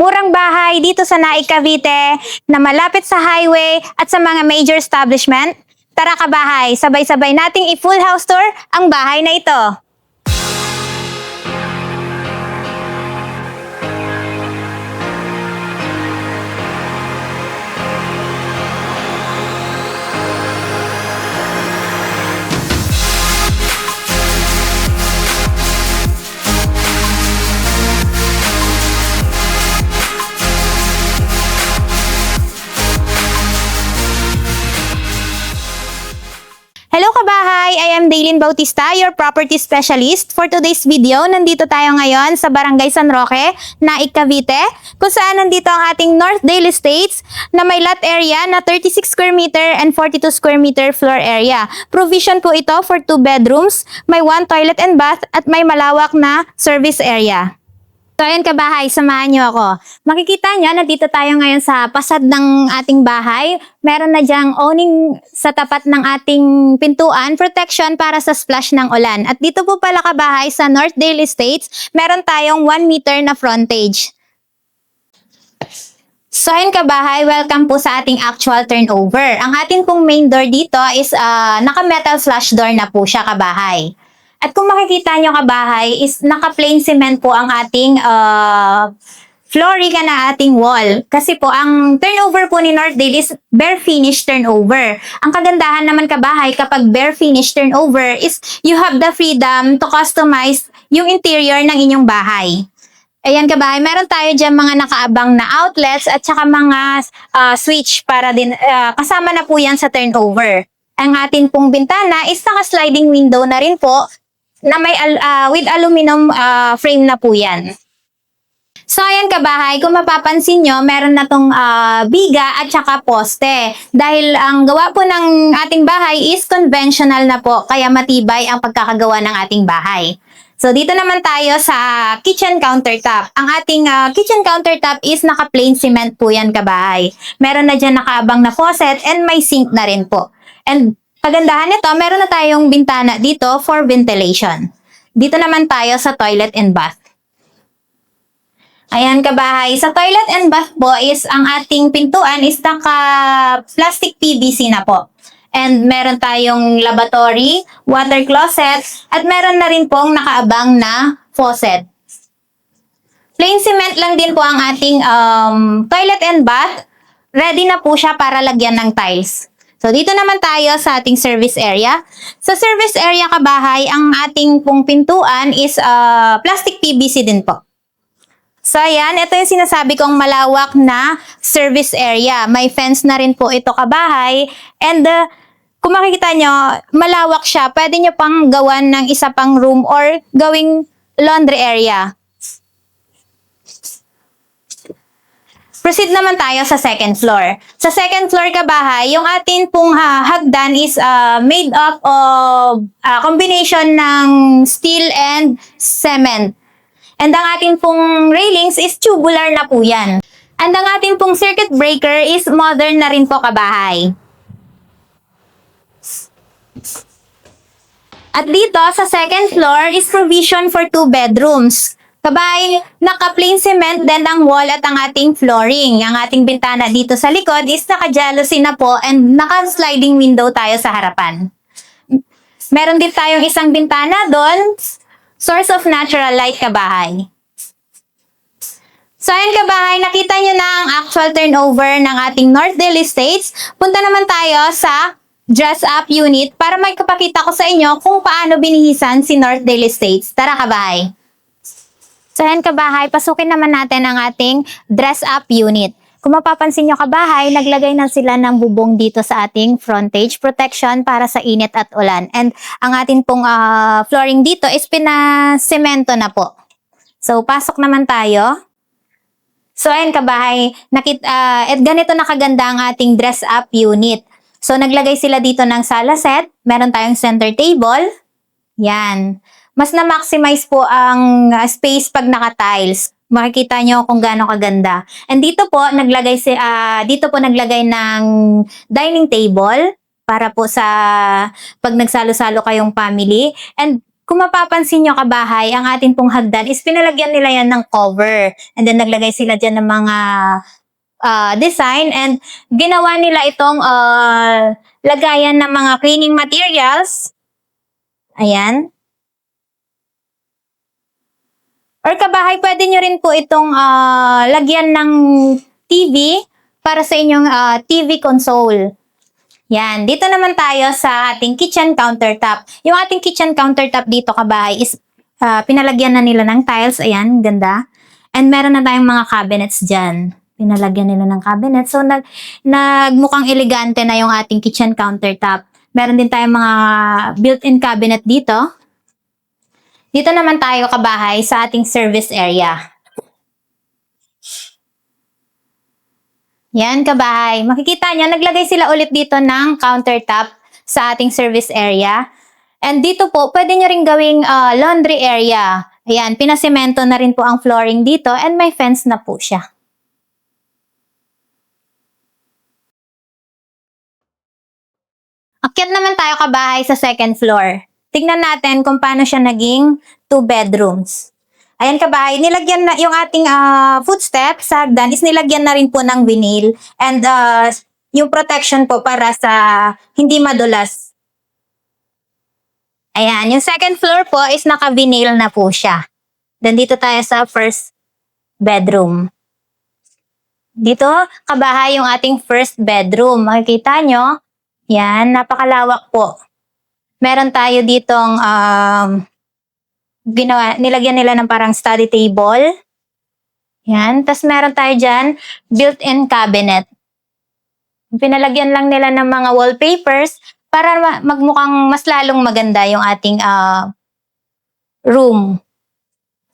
murang bahay dito sa Naik, Cavite na malapit sa highway at sa mga major establishment. Tara kabahay, sabay-sabay nating i-full house tour ang bahay na ito. Hello kabahay! I am Daylin Bautista, your property specialist. For today's video, nandito tayo ngayon sa Barangay San Roque, Naik, Cavite, kung saan nandito ang ating Northdale Estates na may lot area na 36 square meter and 42 square meter floor area. Provision po ito for 2 bedrooms, may 1 toilet and bath at may malawak na service area. So ayun kabahay, samahan niyo ako. Makikita niyo, nandito tayo ngayon sa pasad ng ating bahay. Meron na diyang awning sa tapat ng ating pintuan, protection para sa splash ng ulan. At dito po pala kabahay sa Northdale Estates, meron tayong 1 meter na frontage. So ayun kabahay, welcome po sa ating actual turnover. Ang ating pong main door dito is naka-metal flush door na po siya kabahay. At kung makikita nyo kabahay, is naka-plain cement po ang ating flooring na ating wall. Kasi po, ang turnover po ni Northdale is bare finish turnover. Ang kagandahan naman kabahay kapag bare finish turnover is you have the freedom to customize yung interior ng inyong bahay. Ayan kabahay, meron tayo dyan mga nakaabang na outlets at saka mga switch para din, kasama na po yan sa turnover. Ang ating pong bintana is naka-sliding window na rin po, na may with aluminum frame na po yan. So ayan kabahay, kung mapapansin nyo, meron na tong biga at saka poste. Dahil ang gawa po ng ating bahay is conventional na po, kaya matibay ang pagkakagawa ng ating bahay. So dito naman tayo sa kitchen countertop. Ang ating kitchen countertop is naka-plain cement po yan kabahay. Meron na dyan nakaabang na faucet and may sink na rin po. And kagandahan nito, meron na tayong bintana dito for ventilation. Dito naman tayo sa toilet and bath. Ayan kabahay, sa toilet and bath po is ang ating pintuan is naka-plastic PVC na po. And meron tayong lavatory, water closet, at meron na rin pong nakaabang na faucet. Plain cement lang din po ang ating toilet and bath. Ready na po siya para lagyan ng tiles. So, dito naman tayo sa ating service area. Sa service area kabahay, ang ating pong pintuan is plastic PVC din po. So, ayan, ito yung sinasabi kong malawak na service area. May fence na rin po ito kabahay. And kung makikita nyo, malawak siya. Pwede nyo pang gawan ng isa pang room or gawing laundry area. Proceed naman tayo sa second floor. Sa second floor kabahay, yung atin pong hagdan is made up of combination ng steel and cement. And ang atin pong railings is tubular na po yan. And ang atin pong circuit breaker is modern na rin po kabahay. At dito sa second floor is provision for 2 bedrooms. Kabay, naka-plain cement din ang wall at ang ating flooring. Ang ating bintana dito sa likod is naka-jalousie na po and naka-sliding window tayo sa harapan. Meron din tayong isang bintana doon, source of natural light kabahay. So ayun kabahay, nakita nyo na ang actual turnover ng ating Northdale Estates. Punta naman tayo sa dress-up unit para may kapakita ko sa inyo kung paano binihisan si Northdale Estates. Tara kabahay! So yan kabahay, pasukin naman natin ang ating dress-up unit. Kung mapapansin nyo kabahay, naglagay na sila ng bubong dito sa ating frontage protection para sa init at ulan. And ang ating pong flooring dito is pinasemento na po. So pasok naman tayo. So ayan kabahay, ganito na kaganda ang ating dress-up unit. So naglagay sila dito ng sala set, meron tayong center table. Yan. Mas na-maximize po ang space pag naka-tiles. Makikita nyo kung gaano kaganda. And dito po naglagay ng dining table para po sa pag nagsalo-salo kayong family. And kung mapapansin nyo kabahay, ang atin pong hagdan is pinalagyan nila yan ng cover. And then naglagay sila dyan ng mga design and ginawa nila itong lagayan ng mga cleaning materials. Ayan. Or kabahay, pwede nyo rin po itong lagyan ng TV para sa inyong TV console. Yan. Dito naman tayo sa ating kitchen countertop. Yung ating kitchen countertop dito, kabahay, is pinalagyan na nila ng tiles. Ayan, ganda. And meron na tayong mga cabinets dyan. Pinalagyan nila ng cabinet. So, nagmukhang elegante na yung ating kitchen countertop. Meron din tayong mga built-in cabinet dito. Dito naman tayo, kabahay, sa ating service area. Yan, kabahay. Makikita nyo, naglagay sila ulit dito ng countertop sa ating service area. And dito po, pwede nyo rin gawing laundry area. Ayan, pinasemento na rin po ang flooring dito and may fence na po siya. Akyat naman tayo, kabahay, sa second floor. Tignan natin kung paano siya naging 2 bedrooms. Ayan, kabahay, nilagyan na yung ating footstep sa hagdan is nilagyan na rin po ng vinyl and yung protection po para sa hindi madulas. Ayan, yung second floor po is naka-vinyl na po siya. Then dito tayo sa first bedroom. Dito, kabahay, yung ating first bedroom. Makikita nyo, yan, napakalawak po. Meron tayo ditong nilagyan nila ng parang study table. Yan. Tapos meron tayo dyan, built-in cabinet. Pinalagyan lang nila ng mga wallpapers para magmukhang mas lalong maganda yung ating room.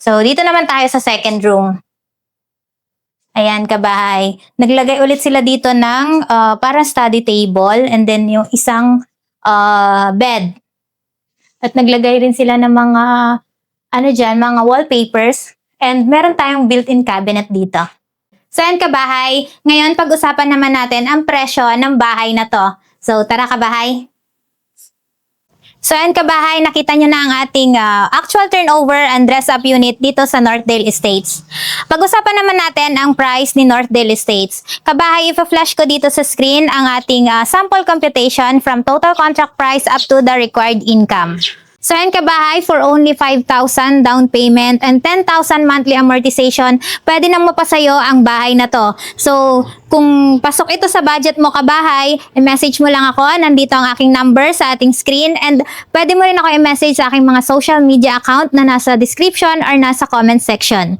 So, dito naman tayo sa second room. Ayan, kabahay. Naglagay ulit sila dito ng parang study table and then yung isang bed. At naglagay rin sila ng mga mga wallpapers. And meron tayong built-in cabinet dito. So, yan, kabahay. Ngayon, pag-usapan naman natin ang presyo ng bahay na to. So, tara, kabahay. So, yan, kabahay. Nakita nyo na ang ating actual turnover and dress-up unit dito sa Northdale Estates. Pag-usapan naman natin ang price ni Northdale Estates. Kabahay, ipa-flash ko dito sa screen ang ating sample computation from total contract price up to the required income. So, yan, kabahay, for only 5,000 down payment and 10,000 monthly amortization, pwede nang mapasayo ang bahay na to. So, kung pasok ito sa budget mo, kabahay, i-message mo lang ako. Nandito ang aking number sa ating screen and pwede mo rin ako i-message sa aking mga social media account na nasa description or nasa comment section.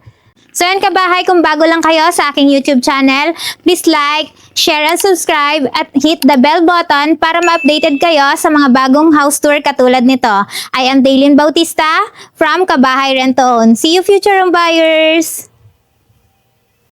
So, yan, kabahay, kung bago lang kayo sa aking YouTube channel, please like, share, and subscribe at hit the bell button para ma-updated kayo sa mga bagong house tour katulad nito. I am Daylin Bautista from Kabahay Rent to Own. See you, future home buyers!